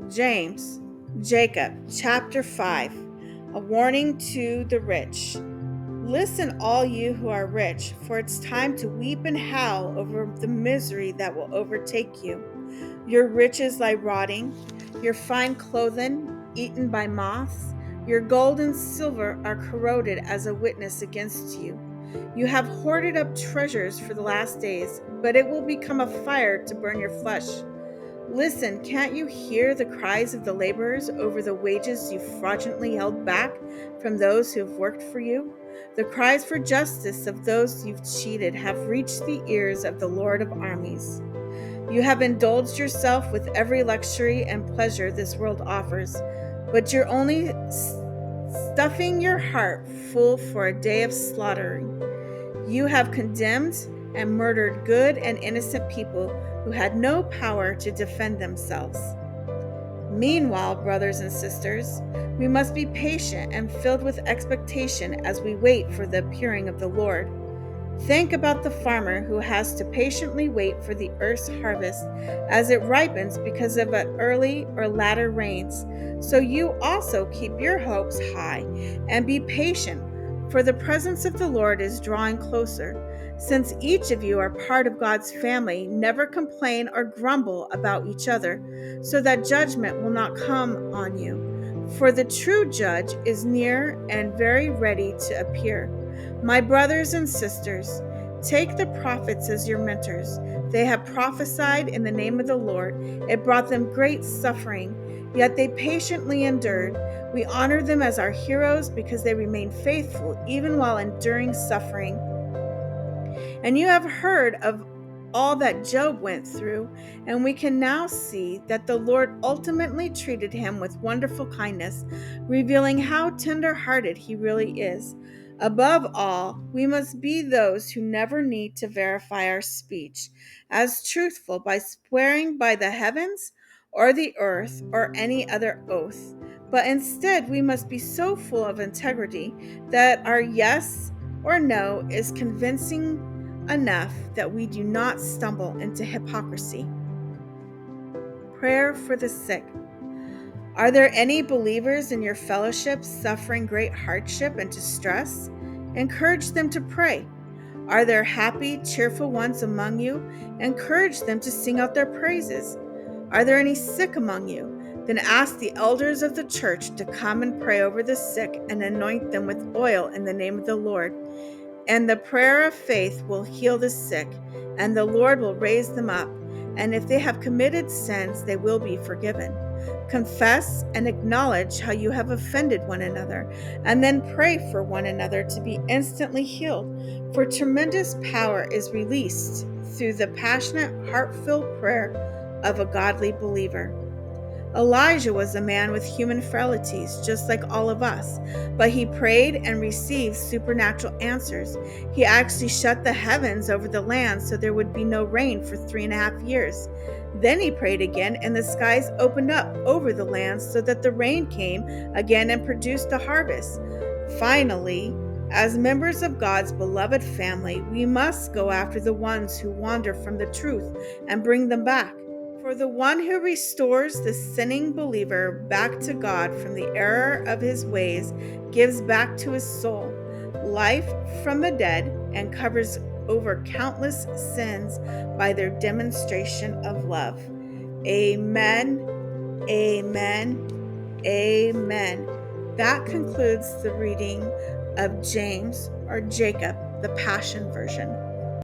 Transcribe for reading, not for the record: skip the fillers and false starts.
James, Jacob, chapter 5. A warning to the rich. Listen, all you who are rich, for it's time to weep and howl over the misery that will overtake you. Your riches lie rotting, your fine clothing eaten by moths, your gold and silver are corroded as a witness against you. You have hoarded up treasures for the last days, but it will become a fire to burn your flesh. Listen, can't you hear the cries of the laborers over the wages you fraudulently held back from those who have worked for you? The cries for justice of those you've cheated have reached the ears of the Lord of armies. You have indulged yourself with every luxury and pleasure this world offers, but you're only stuffing your heart full for a day of slaughtering. You have condemned and murdered good and innocent people who had no power to defend themselves. Meanwhile, brothers and sisters, we must be patient and filled with expectation as we wait for the appearing of the Lord. Think about the farmer who has to patiently wait for the earth's harvest as it ripens because of early or latter rains. So you also keep your hopes high and be patient, for the presence of the Lord is drawing closer. Since each of you are part of God's family, never complain or grumble about each other, so that judgment will not come on you. For the true judge is near and very ready to appear. My brothers and sisters, take the prophets as your mentors. They have prophesied in the name of the Lord. It brought them great suffering, yet they patiently endured. We honor them as our heroes because they remained faithful even while enduring suffering. And you have heard of all that Job went through, and we can now see that the Lord ultimately treated him with wonderful kindness, revealing how tender-hearted he really is. Above all, we must be those who never need to verify our speech as truthful by swearing by the heavens or the earth or any other oath. But instead, we must be so full of integrity that our yes or no is convincing enough that we do not stumble into hypocrisy. Prayer for the sick. Are there any believers in your fellowship suffering great hardship and distress? Encourage them to pray. Are there happy, cheerful ones among you? Encourage them to sing out their praises. Are there any sick among you? Then ask the elders of the church to come and pray over the sick and anoint them with oil in the name of the Lord. And the prayer of faith will heal the sick, and the Lord will raise them up. And if they have committed sins, they will be forgiven. Confess and acknowledge how you have offended one another, and then pray for one another to be instantly healed. For tremendous power is released through the passionate, heart-filled prayer of a godly believer. Elijah was a man with human frailties, just like all of us, but he prayed and received supernatural answers. He actually shut the heavens over the land so there would be no rain for 3.5 years. Then he prayed again, and the skies opened up over the land so that the rain came again and produced a harvest. Finally, as members of God's beloved family, we must go after the ones who wander from the truth and bring them back. For the one who restores the sinning believer back to God from the error of his ways gives back to his soul life from the dead and covers over countless sins by their demonstration of love. Amen, amen, amen. That concludes the reading of James or Jacob, the Passion Version.